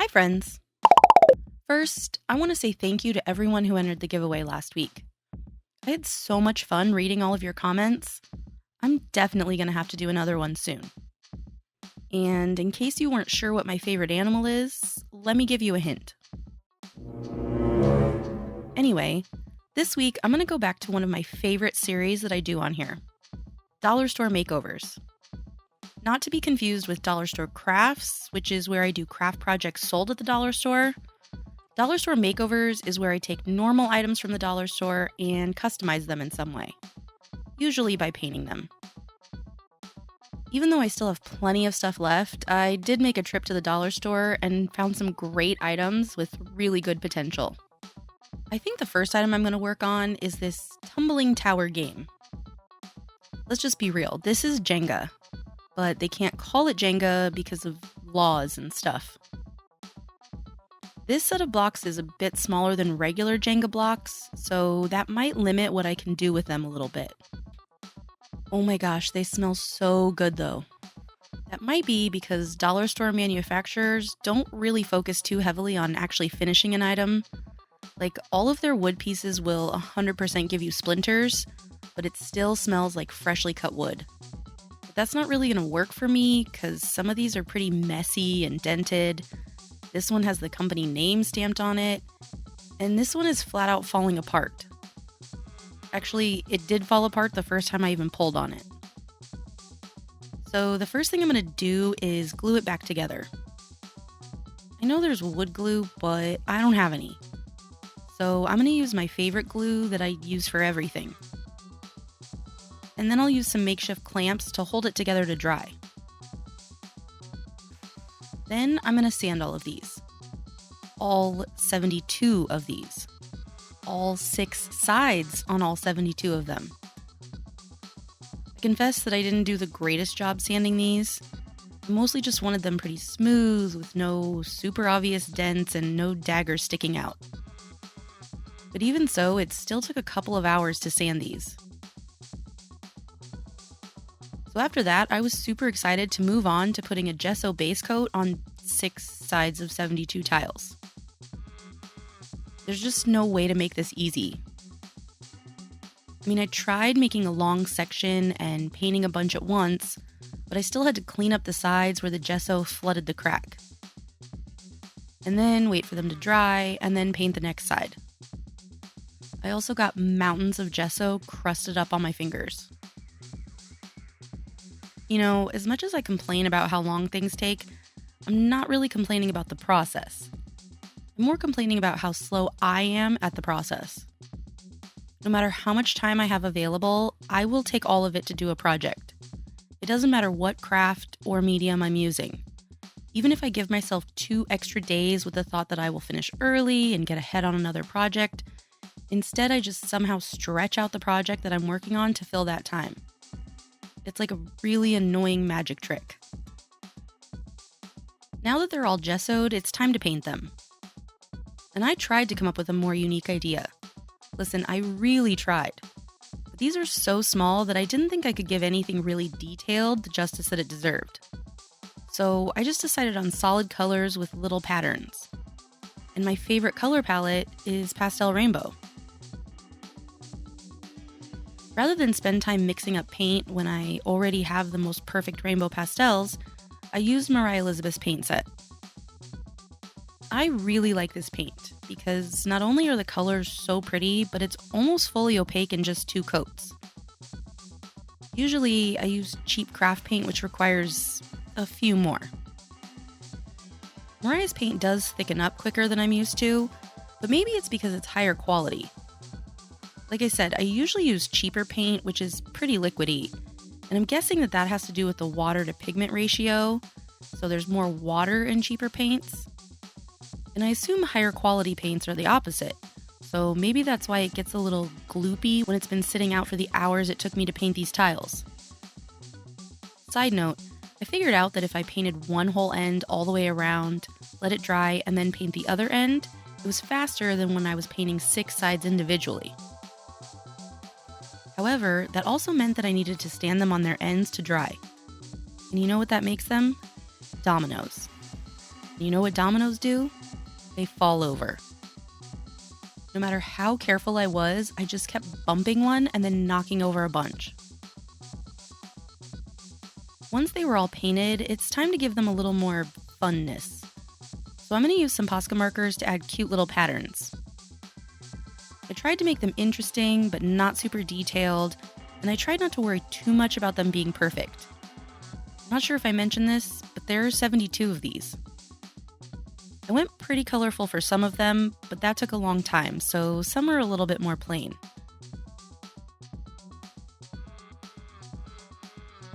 Hi, friends. First, I want to say thank you to everyone who entered the giveaway last week. I had so much fun reading all of your comments. I'm definitely going to have to do another one soon. And in case you weren't sure what my favorite animal is, let me give you a hint. Anyway, this week I'm going to go back to one of my favorite series that I do on here, Dollar Store Makeovers. Not to be confused with Dollar Store Crafts, which is where I do craft projects sold at the dollar store. Dollar Store Makeovers is where I take normal items from the dollar store and customize them in some way, usually by painting them. Even though I still have plenty of stuff left, I did make a trip to the dollar store and found some great items with really good potential. I think the first item I'm going to work on is this tumbling tower game. Let's just be real, this is Jenga. But they can't call it Jenga because of laws and stuff. This set of blocks is a bit smaller than regular Jenga blocks, so that might limit what I can do with them a little bit. Oh my gosh, they smell so good though. That might be because dollar store manufacturers don't really focus too heavily on actually finishing an item. Like, all of their wood pieces will 100% give you splinters, but it still smells like freshly cut wood. That's not really going to work for me because some of these are pretty messy and dented. This one has the company name stamped on it. And this one is flat out falling apart. Actually, it did fall apart the first time I even pulled on it. So the first thing I'm going to do is glue it back together. I know there's wood glue, but I don't have any. So I'm going to use my favorite glue that I use for everything. And then I'll use some makeshift clamps to hold it together to dry. Then I'm going to sand all of these. All 72 of these. All 6 sides on all 72 of them. I confess that I didn't do the greatest job sanding these. I mostly just wanted them pretty smooth with no super obvious dents and no daggers sticking out. But even so, it still took a couple of hours to sand these. So after that, I was super excited to move on to putting a gesso base coat on 6 sides of 72 tiles. There's just no way to make this easy. I mean, I tried making a long section and painting a bunch at once, but I still had to clean up the sides where the gesso flooded the crack. And then wait for them to dry, and then paint the next side. I also got mountains of gesso crusted up on my fingers. You know, as much as I complain about how long things take, I'm not really complaining about the process. I'm more complaining about how slow I am at the process. No matter how much time I have available, I will take all of it to do a project. It doesn't matter what craft or medium I'm using. Even if I give myself 2 extra days with the thought that I will finish early and get ahead on another project, instead I just somehow stretch out the project that I'm working on to fill that time. It's like a really annoying magic trick. Now that they're all gessoed, it's time to paint them. And I tried to come up with a more unique idea. Listen, I really tried. But these are so small that I didn't think I could give anything really detailed the justice that it deserved. So I just decided on solid colors with little patterns. And my favorite color palette is Pastel Rainbow. Rather than spend time mixing up paint when I already have the most perfect rainbow pastels, I used Mariah Elizabeth's paint set. I really like this paint because not only are the colors so pretty, but it's almost fully opaque in just 2 coats. Usually I use cheap craft paint, which requires a few more. Mariah's paint does thicken up quicker than I'm used to, but maybe it's because it's higher quality. Like I said, I usually use cheaper paint, which is pretty liquidy, and I'm guessing that has to do with the water to pigment ratio, so there's more water in cheaper paints. And I assume higher quality paints are the opposite, so maybe that's why it gets a little gloopy when it's been sitting out for the hours it took me to paint these tiles. Side note, I figured out that if I painted one whole end all the way around, let it dry, and then paint the other end, it was faster than when I was painting 6 sides individually. However, that also meant that I needed to stand them on their ends to dry. And you know what that makes them? Dominoes. You know what dominoes do? They fall over. No matter how careful I was, I just kept bumping one and then knocking over a bunch. Once they were all painted, it's time to give them a little more funness. So I'm going to use some Posca markers to add cute little patterns. I tried to make them interesting, but not super detailed, and I tried not to worry too much about them being perfect. I'm not sure if I mentioned this, but there are 72 of these. I went pretty colorful for some of them, but that took a long time, so some are a little bit more plain.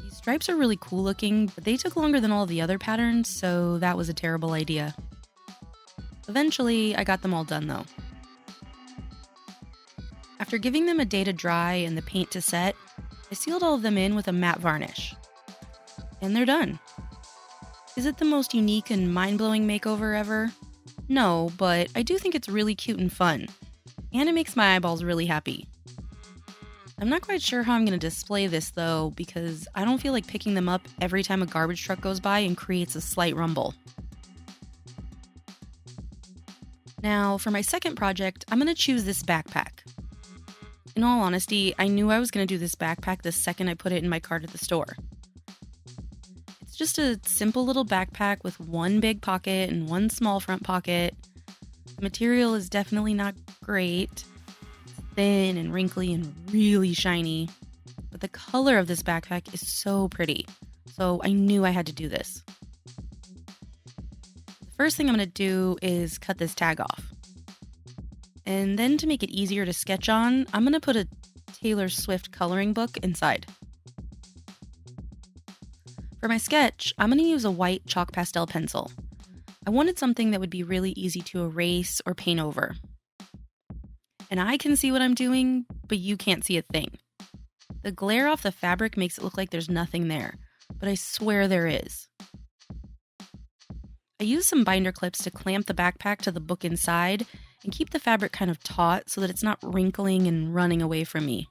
These stripes are really cool looking, but they took longer than all the other patterns, so that was a terrible idea. Eventually, I got them all done though. After giving them a day to dry and the paint to set, I sealed all of them in with a matte varnish. And they're done. Is it the most unique and mind-blowing makeover ever? No, but I do think it's really cute and fun. And it makes my eyeballs really happy. I'm not quite sure how I'm going to display this though, because I don't feel like picking them up every time a garbage truck goes by and creates a slight rumble. Now, for my second project, I'm going to choose this backpack. In all honesty, I knew I was going to do this backpack the second I put it in my cart at the store. It's just a simple little backpack with one big pocket and one small front pocket. The material is definitely not great. It's thin and wrinkly and really shiny. But the color of this backpack is so pretty, so I knew I had to do this. The first thing I'm going to do is cut this tag off. And then to make it easier to sketch on, I'm going to put a Taylor Swift coloring book inside. For my sketch, I'm going to use a white chalk pastel pencil. I wanted something that would be really easy to erase or paint over. And I can see what I'm doing, but you can't see a thing. The glare off the fabric makes it look like there's nothing there, but I swear there is. I used some binder clips to clamp the backpack to the book inside and keep the fabric kind of taut so that it's not wrinkling and running away from me.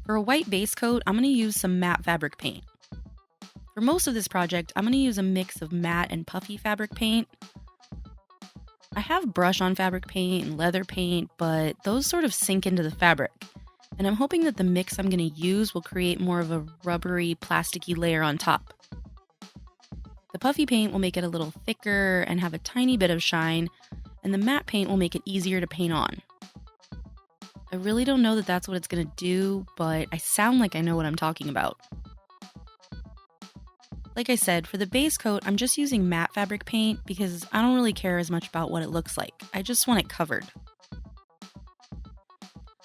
For a white base coat, I'm going to use some matte fabric paint. For most of this project, I'm going to use a mix of matte and puffy fabric paint. I have brush-on fabric paint and leather paint, but those sort of sink into the fabric, and I'm hoping that the mix I'm going to use will create more of a rubbery, plasticky layer on top. The puffy paint will make it a little thicker and have a tiny bit of shine, and the matte paint will make it easier to paint on. I really don't know that that's what it's going to do, but I sound like I know what I'm talking about. Like I said, for the base coat, I'm just using matte fabric paint because I don't really care as much about what it looks like. I just want it covered.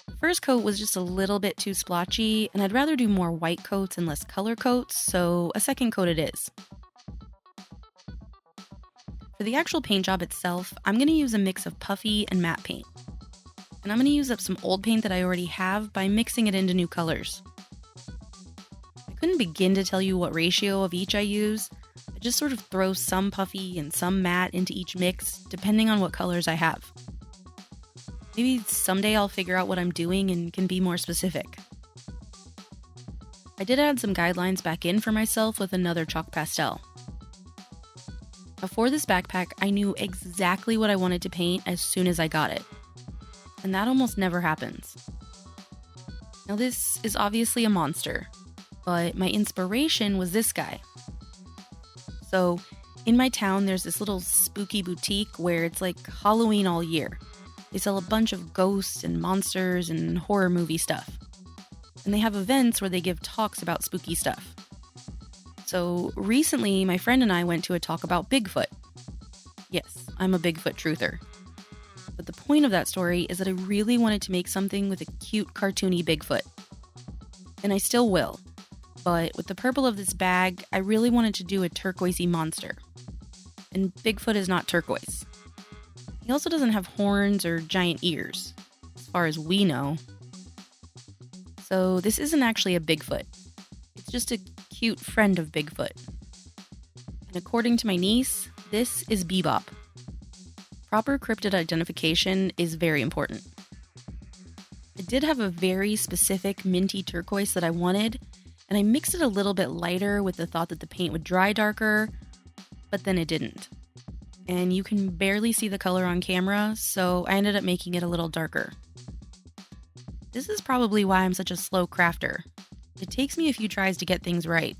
The first coat was just a little bit too splotchy, and I'd rather do more white coats and less color coats, so a second coat it is. For the actual paint job itself, I'm going to use a mix of puffy and matte paint. And I'm going to use up some old paint that I already have by mixing it into new colors. I couldn't begin to tell you what ratio of each I use. I just sort of throw some puffy and some matte into each mix, depending on what colors I have. Maybe someday I'll figure out what I'm doing and can be more specific. I did add some guidelines back in for myself with another chalk pastel. For this backpack, I knew exactly what I wanted to paint as soon as I got it. And that almost never happens. Now this is obviously a monster, but my inspiration was this guy. So, in my town, there's this little spooky boutique where it's like Halloween all year. They sell a bunch of ghosts and monsters and horror movie stuff. And they have events where they give talks about spooky stuff. So recently, my friend and I went to a talk about Bigfoot. Yes, I'm a Bigfoot truther. But the point of that story is that I really wanted to make something with a cute, cartoony Bigfoot. And I still will. But with the purple of this bag, I really wanted to do a turquoisey monster. And Bigfoot is not turquoise. He also doesn't have horns or giant ears, as far as we know. So this isn't actually a Bigfoot. It's just a cute friend of Bigfoot. And according to my niece, this is Bebop. Proper cryptid identification is very important. I did have a very specific minty turquoise that I wanted, and I mixed it a little bit lighter with the thought that the paint would dry darker, but then it didn't. And you can barely see the color on camera, so I ended up making it a little darker. This is probably why I'm such a slow crafter. It takes me a few tries to get things right.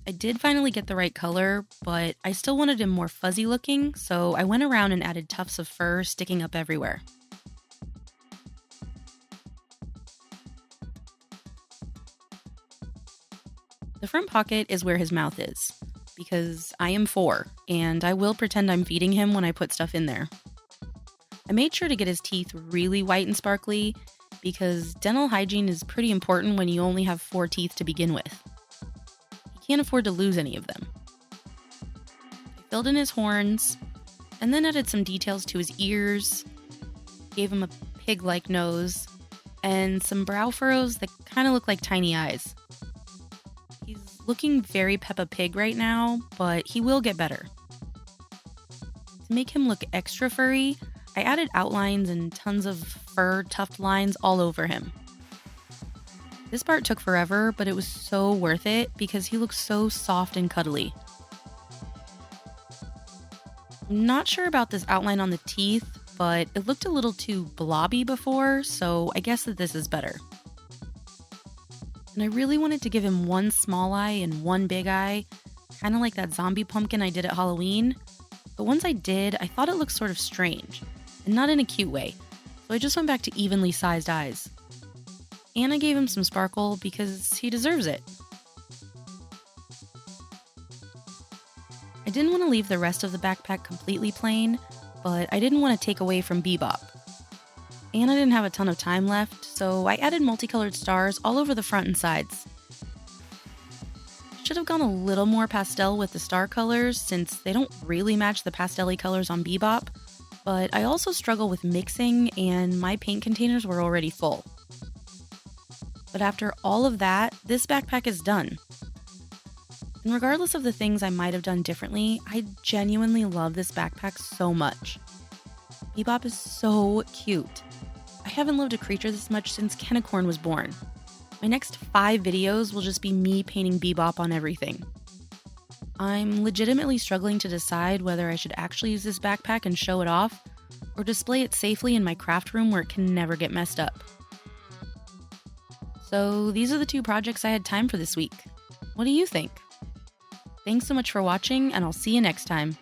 I did finally get the right color, but I still wanted him more fuzzy looking, so I went around and added tufts of fur sticking up everywhere. The front pocket is where his mouth is, because I am 4, and I will pretend I'm feeding him when I put stuff in there. I made sure to get his teeth really white and sparkly, because dental hygiene is pretty important when you only have 4 teeth to begin with. You can't afford to lose any of them. I filled in his horns, and then added some details to his ears, gave him a pig-like nose, and some brow furrows that kind of look like tiny eyes. He's looking very Peppa Pig right now, but he will get better. To make him look extra furry, I added outlines and tons of fur tuft lines all over him. This part took forever, but it was so worth it because he looks so soft and cuddly. I'm not sure about this outline on the teeth, but it looked a little too blobby before, so I guess that this is better. And I really wanted to give him one small eye and one big eye, kind of like that zombie pumpkin I did at Halloween. But once I did, I thought it looked sort of strange, and not in a cute way, so I just went back to evenly sized eyes. And I gave him some sparkle because he deserves it. I didn't want to leave the rest of the backpack completely plain, but I didn't want to take away from Bebop. And I didn't have a ton of time left, so I added multicolored stars all over the front and sides. Should have gone a little more pastel with the star colors since they don't really match the pastel-y colors on Bebop, but I also struggle with mixing and my paint containers were already full. But after all of that, this backpack is done. And regardless of the things I might have done differently, I genuinely love this backpack so much. Bebop is so cute. I haven't loved a creature this much since Kennicorn was born. My next 5 videos will just be me painting Bebop on everything. I'm legitimately struggling to decide whether I should actually use this backpack and show it off, or display it safely in my craft room where it can never get messed up. So these are the 2 projects I had time for this week. What do you think? Thanks so much for watching, and I'll see you next time.